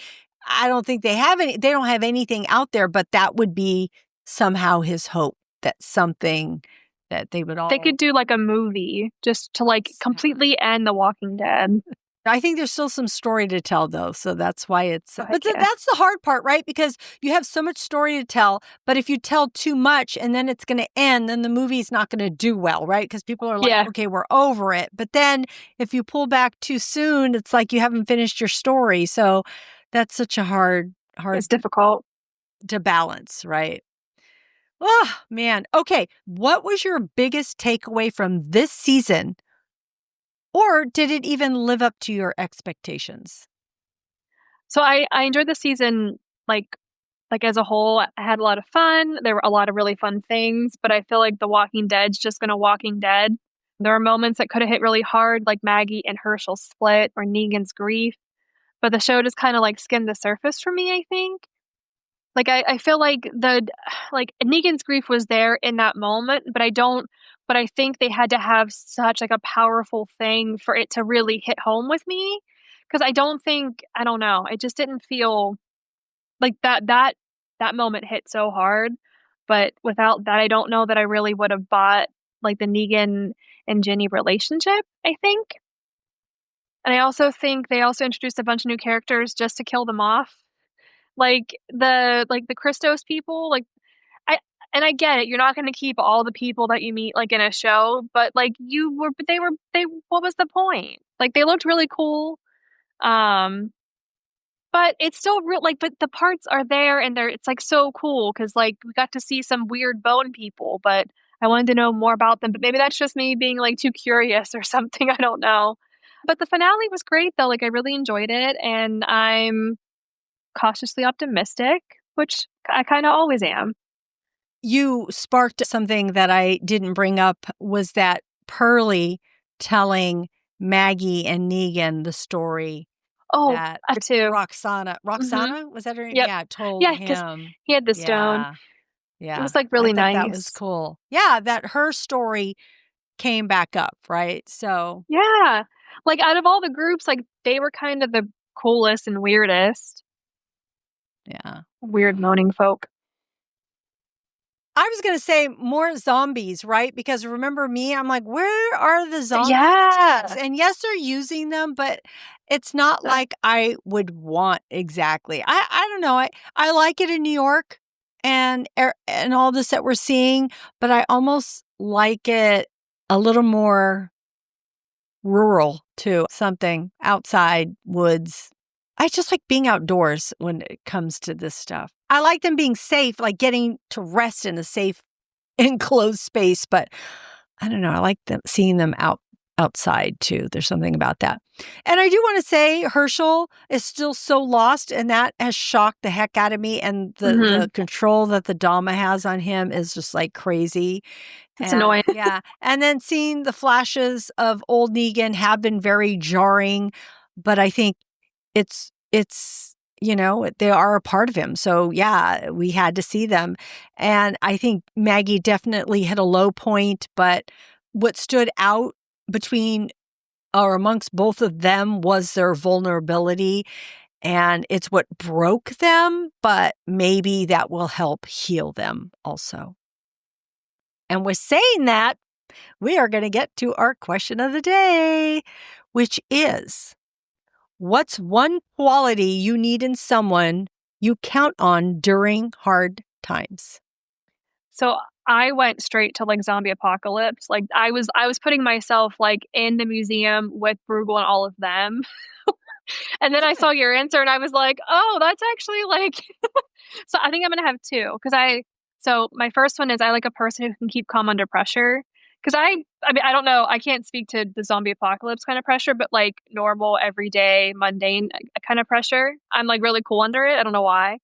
I don't think they don't have anything out there, but that would be somehow his hope that something that they would They all. could do like a movie just to like completely end The Walking Dead. I think there's still some story to tell, though. So that's why it's, Oh, but heck yeah. that's the hard part, right? Because you have so much story to tell, but if you tell too much and then it's going to end, then the movie's not going to do well, right? Because people are like, Yeah, okay, we're over it. But then if you pull back too soon, it's like you haven't finished your story. So that's such a hard it's difficult. to balance, right? Oh, man. Okay. What was your biggest takeaway from this season? Or did it even live up to your expectations? So I enjoyed the season like as a whole. I had a lot of fun. There were a lot of really fun things, but I feel like The Walking Dead's just gonna Walking Dead. There are moments that could have hit really hard, like Maggie and Herschel split or Negan's grief, but the show just kind of like skimmed the surface for me, I think. Like I feel like the like Negan's grief was there in that moment, but I think they had to have such like a powerful thing for it to really hit home with me. Because I don't know, it just didn't feel like that moment hit so hard. But without that, I don't know that I really would have bought like the Negan and Jenny relationship, I think. And I also think they also introduced a bunch of new characters just to kill them off. Like the Christos people, like I and I get it, you're not gonna keep all the people that you meet like in a show, but like they what was the point? Like they looked really cool. Um but it's still real, like, but the parts are there and it's like so cool because like we got to see some weird bone people, but I wanted to know more about them. But maybe that's just me being like too curious or something. I don't know. But the finale was great though. Like I really enjoyed it, and I'm cautiously optimistic, which I kind of always am. You sparked something that I didn't bring up was that Perlie telling Maggie and Negan the story Oh, that I too. Hmm. Roxana, was that her? Yep. Yeah, told Yeah, because him. he had the stone. Yeah, It yeah. was like I really thought that was nice. cool. Yeah, that her story came back up, right? So, Yeah. Like out of all the groups, like they were kind of the coolest and weirdest. yeah. Weird moaning folk. I was going to say more zombies, right? Because remember me, I'm like, where are the zombies? Yeah. And yes, they're using them, but it's not like I would want exactly. I don't know. I like it in New York and all this that we're seeing, but I almost like it a little more rural too. Something outside woods. I just like being outdoors when it comes to this stuff. I like them being safe, like getting to rest in a safe, enclosed space. But I don't know. I like them seeing them outside too. There's something about that. And I do want to say Herschel is still so lost, and that has shocked the heck out of me. And the control that the Dama has on him is just like crazy. It's annoying. Yeah. And then seeing the flashes of old Negan have been very jarring, but I think it's they are a part of him. So yeah, we had to see them. And I think Maggie definitely hit a low point, but what stood out between or amongst both of them was their vulnerability, and it's what broke them, but maybe that will help heal them also. And with saying that, we are going to get to our question of the day, which is, what's one quality you need in someone you count on during hard times? So I went straight to like zombie apocalypse. Like I was putting myself like in the museum with Bruegel and all of them. And then I saw your answer and I was like, oh, that's actually like so I think I'm gonna have two. So my first one is I like a person who can keep calm under pressure. Because I mean, I don't know, I can't speak to the zombie apocalypse kind of pressure, but like normal, everyday, mundane kind of pressure, I'm like really cool under it. I don't know why.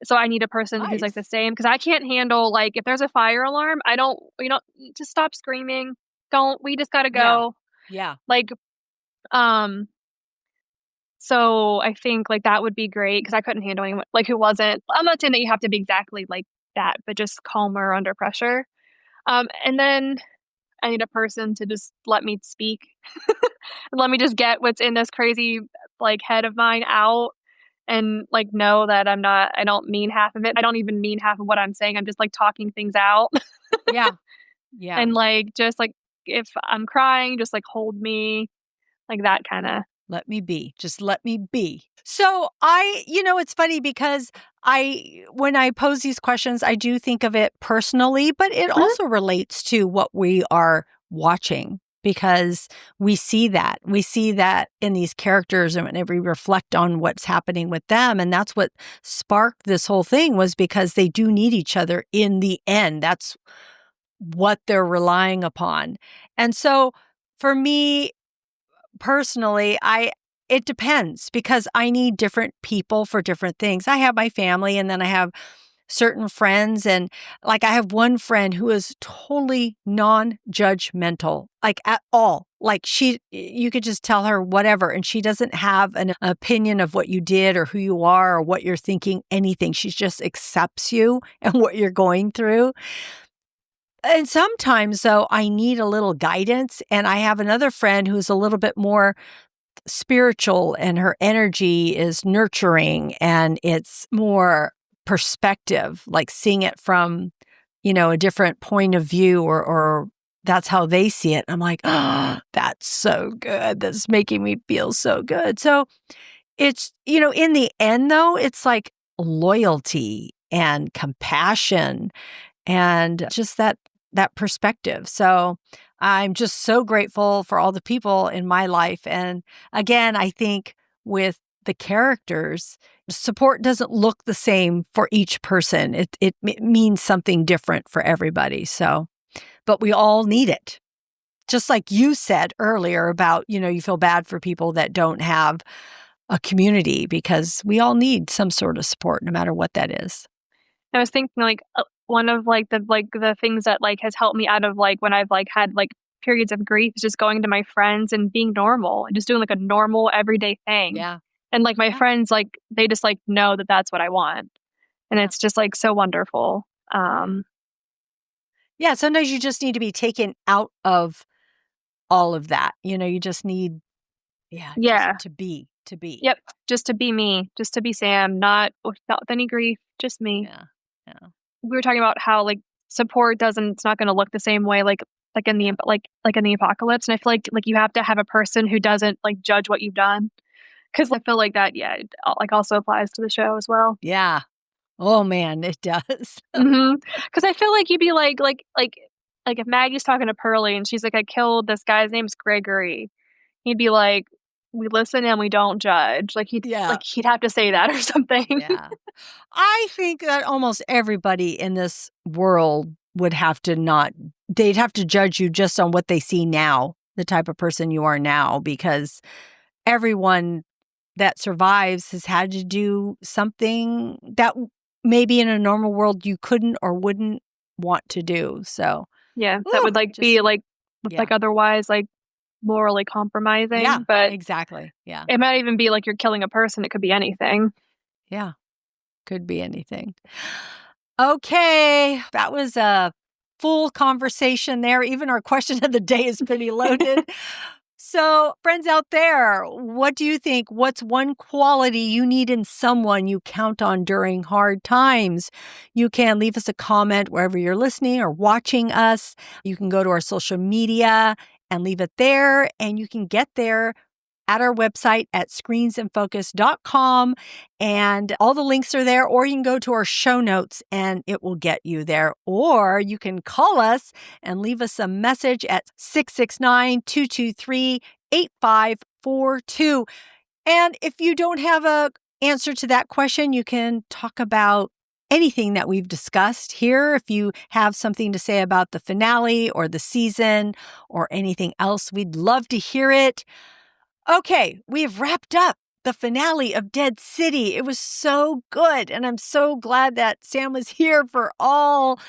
So I need a person who's like the same, because I can't handle like if there's a fire alarm, just stop screaming. We just gotta go. Yeah. Like, so I think like that would be great because I couldn't handle anyone like who wasn't. I'm not saying that you have to be exactly like that, but just calmer under pressure. And then I need a person to just let me speak. Let me just get what's in this crazy like head of mine out and like know that I don't mean half of it. I don't even mean half of what I'm saying. I'm just like talking things out. Yeah. Yeah. And like just like if I'm crying, just like hold me, like that kind of. Let me be. Just let me be. So it's funny because when I pose these questions, I do think of it personally, but it also relates to what we are watching, because we see that. We see that in these characters, and whenever we reflect on what's happening with them. And that's what sparked this whole thing, was because they do need each other in the end. That's what they're relying upon. And so for me, personally, it depends, because I need different people for different things. I have my family, and then I have certain friends, and like I have one friend who is totally non-judgmental, like at all. Like you could just tell her whatever, and she doesn't have an opinion of what you did or who you are or what you're thinking, anything. She just accepts you and what you're going through. And sometimes, though, I need a little guidance. And I have another friend who's a little bit more spiritual, and her energy is nurturing, and it's more perspective, like seeing it from, a different point of view, or that's how they see it. I'm like, oh, that's so good. That's making me feel so good. So it's, in the end, though, it's like loyalty and compassion and just that perspective. So I'm just so grateful for all the people in my life. And again, I think with the characters, support doesn't look the same for each person. It means something different for everybody. So, but we all need it. Just like you said earlier about, you feel bad for people that don't have a community, because we all need some sort of support, no matter what that is. I was thinking like one of like the things that like has helped me out of like when I've like had like periods of grief is just going to my friends and being normal and just doing like a normal everyday thing. Yeah. And like my friends, like they just like know that that's what I want. And it's just like so wonderful. Yeah. Sometimes you just need to be taken out of all of that. You just need, just to be. Yep. Just to be me, just to be Sam, not without any grief, just me. Yeah. We were talking about how like support it's not going to look the same way like in the in the apocalypse, and I feel like you have to have a person who doesn't like judge what you've done, because I feel like that it, like also applies to the show as well. Yeah. Oh man, it does. Because I feel like you'd be like if Maggie's talking to Perlie and she's like, I killed this guy's name's Gregory, he'd be like, we listen and we don't judge. Yeah. He'd have to say that or something. Yeah. I think that almost everybody in this world would have to they'd have to judge you just on what they see now, the type of person you are now, because everyone that survives has had to do something that maybe in a normal world you couldn't or wouldn't want to do. So, Yeah, that would be yeah. otherwise morally Yeah, compromising, but exactly. Yeah. it might even be like you're killing a person. It could be anything. Yeah. Could be anything. Okay. That was a full conversation there. Even our question of the day is pretty loaded. So, friends out there, what do you think? What's one quality you need in someone you count on during hard times? You can leave us a comment wherever you're listening or watching us. You can go to our social media and leave it there, and you can get there at our website at screensinfocus.com. And all the links are there, or you can go to our show notes and it will get you there. Or you can call us and leave us a message at 669-223-8542. And if you don't have a answer to that question, you can talk about anything that we've discussed here. If you have something to say about the finale or the season or anything else, we'd love to hear it. Okay, we've wrapped up the finale of Dead City. It was so good, and I'm so glad that Sam was here for all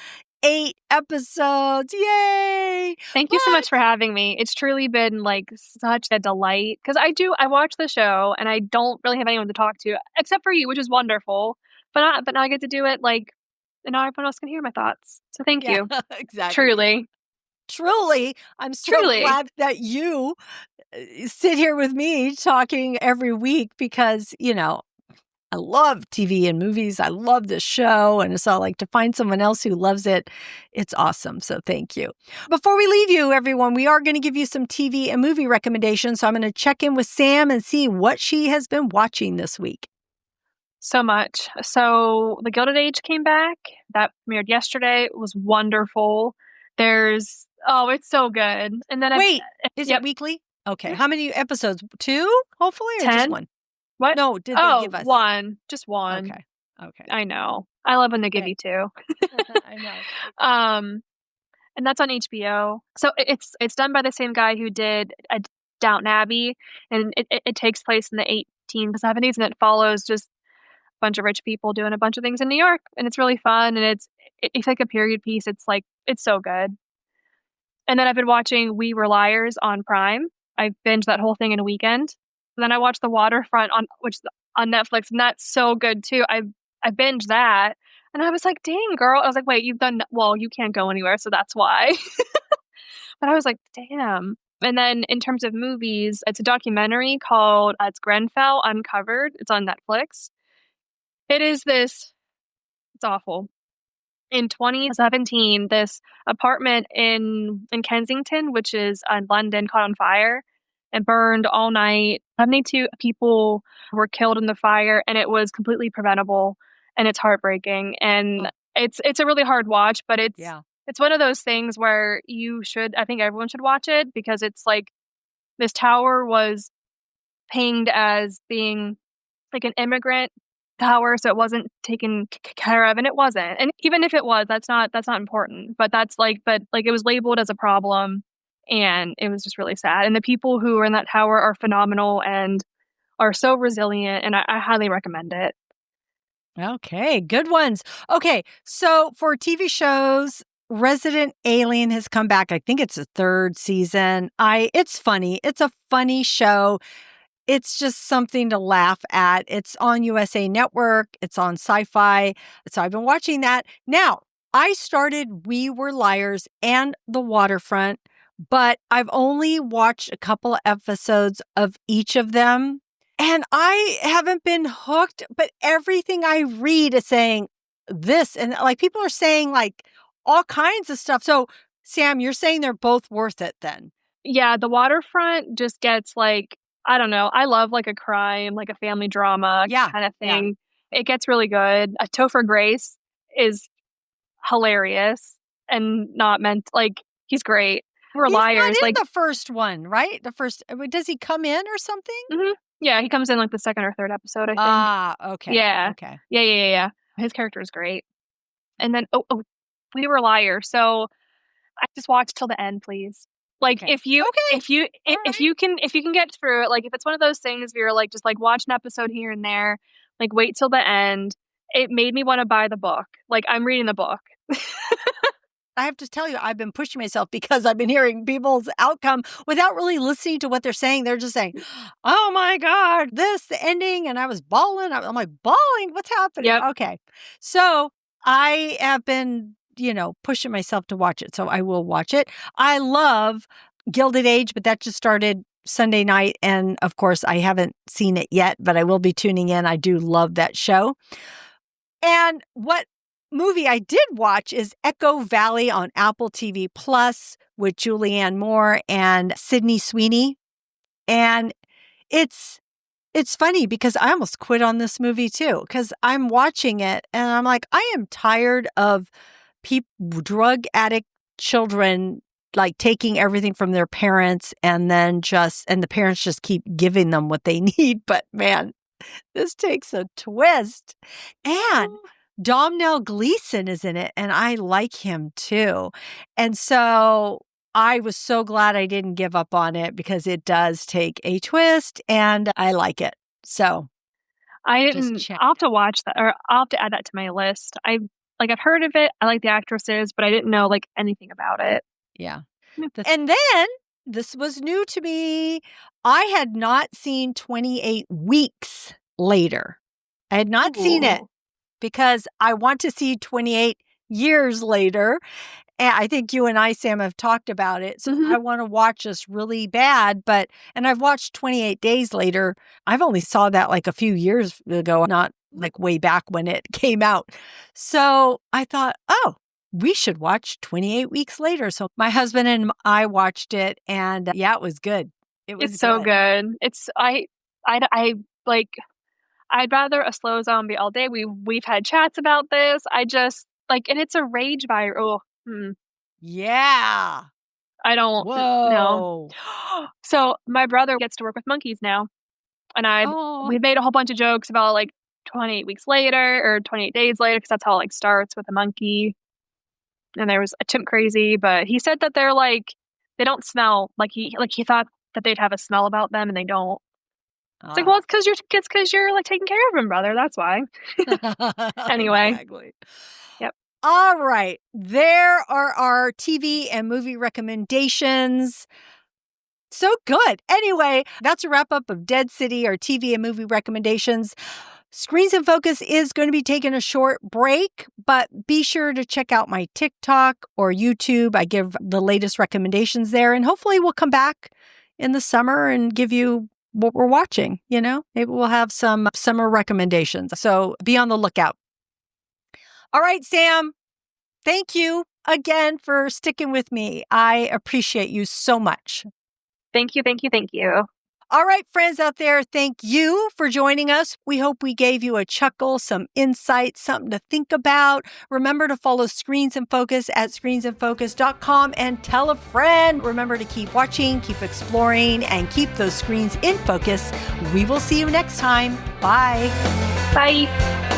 8 episodes. Yay! Thank you so much for having me. It's truly been such a delight because I watch the show and I don't really have anyone to talk to except for you, which is wonderful. But now I get to do it and now everyone else can hear my thoughts. So thank Yeah, you. exactly. Truly, I'm so glad that you sit here with me talking every week because, I love TV and movies. I love this show. And so to find someone else who loves it, it's awesome. So thank you. Before we leave you, everyone, we are going to give you some TV and movie recommendations. So I'm going to check in with Sam and see what she has been watching this week. So much. So The Gilded Age came back. That premiered yesterday. It was wonderful. It's so good. And then Wait, is it weekly? Okay. How many episodes? 2, hopefully, or 10? just 1? What? No, did they give us? 1. Just 1. Okay. I know. I love when they give you 2. I know. And that's on HBO. So it's done by the same guy who did Downton Abbey, and it takes place in the 1870s, and it follows just a bunch of rich people doing a bunch of things in New York, and it's really fun, and it's like a period piece. It's so good. And then I've been watching We Were Liars on Prime. I binged that whole thing in a weekend. And then I watched The Waterfront on Netflix, and that's so good too. I binged that, and I was like, "Dang, girl!" I was like, "Wait, you can't go anywhere, so that's why." But I was like, "Damn." And then in terms of movies, it's a documentary called it's Grenfell Uncovered. It's on Netflix. It's awful. In 2017, this apartment in Kensington, which is in London, caught on fire and burned all night. 72 people were killed in the fire, and it was completely preventable, and it's heartbreaking. And it's a really hard watch, but it's one of those things where I think everyone should watch it because it's this tower was pinged as being like an immigrant tower, so it wasn't taken care of, and it wasn't. And even if it was, that's not important. But it was labeled as a problem, and it was just really sad. And the people who are in that tower are phenomenal and are so resilient, and I highly recommend it. Okay, good ones. Okay, so for TV shows, Resident Alien has come back. I think it's the 3rd season. It's funny. It's a funny show. It's just something to laugh at. It's on USA Network. It's on Sci-Fi. So I've been watching that. Now, I started We Were Liars and The Waterfront, but I've only watched a couple of episodes of each of them. And I haven't been hooked, but everything I read is saying this. And people are saying all kinds of stuff. So, Sam, you're saying they're both worth it then? Yeah, The Waterfront just gets I don't know. I love a crime, a family drama kind of thing. Yeah. It gets really good. Topher Grace is hilarious and not meant he's great. were liars. He's not in Like the first one, right? The first, does he come in or something? Yeah, he comes in like the second or third episode, I think. Ah, okay. Yeah. Okay. Yeah. His character is great. And then we were liars. So I just watch till the end, please. Like Okay. if you can get through it, like if it's one of those things where you're like just like watch an episode here and there, like wait till the end. It made me want to buy the book. Like I'm reading the book. I have to tell you, I've been pushing myself because I've been hearing people's outcome without really listening to what they're saying. They're just saying, oh my God, the ending. And I was bawling. I'm like, bawling? What's happening? Yep. Okay. So I have been, pushing myself to watch it. So I will watch it. I love Gilded Age, but that just started Sunday night. And of course, I haven't seen it yet, but I will be tuning in. I do love that show. And what movie I did watch is Echo Valley on Apple TV Plus with Julianne Moore and Sydney Sweeney. And it's funny because I almost quit on this movie too, because I'm watching it and I'm like, I am tired of drug addict children like taking everything from their parents and then and the parents just keep giving them what they need. But man, this takes a twist. And Domhnall Gleeson is in it, and I like him too. And so I was so glad I didn't give up on it because it does take a twist, and I like it. So I'll have to watch that, or I'll have to add that to my list. I've heard of it. I like the actresses, but I didn't know like anything about it. Yeah. And then this was new to me. I had not seen 28 Weeks Later. I had not seen it because I want to see 28 Years Later. And I think you and I, Sam, have talked about it. So I want to watch this really bad. And I've watched 28 Days Later. I've only saw that like a few years ago, not like way back when it came out. So I thought, we should watch 28 Weeks Later. So my husband and I watched it, and yeah, it was good. It's so good. I'd rather a slow zombie all day. We've had chats about this. I just and it's a rage virus. Yeah. I don't know. So my brother gets to work with monkeys now, and we've made a whole bunch of jokes about like 28 weeks later or 28 days later because that's how it starts with a monkey. And there was a chimp crazy, but he said that they're they don't smell he thought that they'd have a smell about them, and they don't. It's like, well, it's because you're like taking care of him, brother. That's why. Anyway. Exactly. Yep. All right. There are our TV and movie recommendations. So good. Anyway, that's a wrap up of Dead City, our TV and movie recommendations. Screens in Focus is going to be taking a short break, but be sure to check out my TikTok or YouTube. I give the latest recommendations there, and hopefully we'll come back in the summer and give you what we're watching. Maybe we'll have some summer recommendations. So be on the lookout. All right, Sam, thank you again for sticking with me. I appreciate you so much. Thank you. All right, friends out there, thank you for joining us. We hope we gave you a chuckle, some insight, something to think about. Remember to follow Screens in Focus at screensinfocus.com and tell a friend. Remember to keep watching, keep exploring, and keep those screens in focus. We will see you next time. Bye. Bye.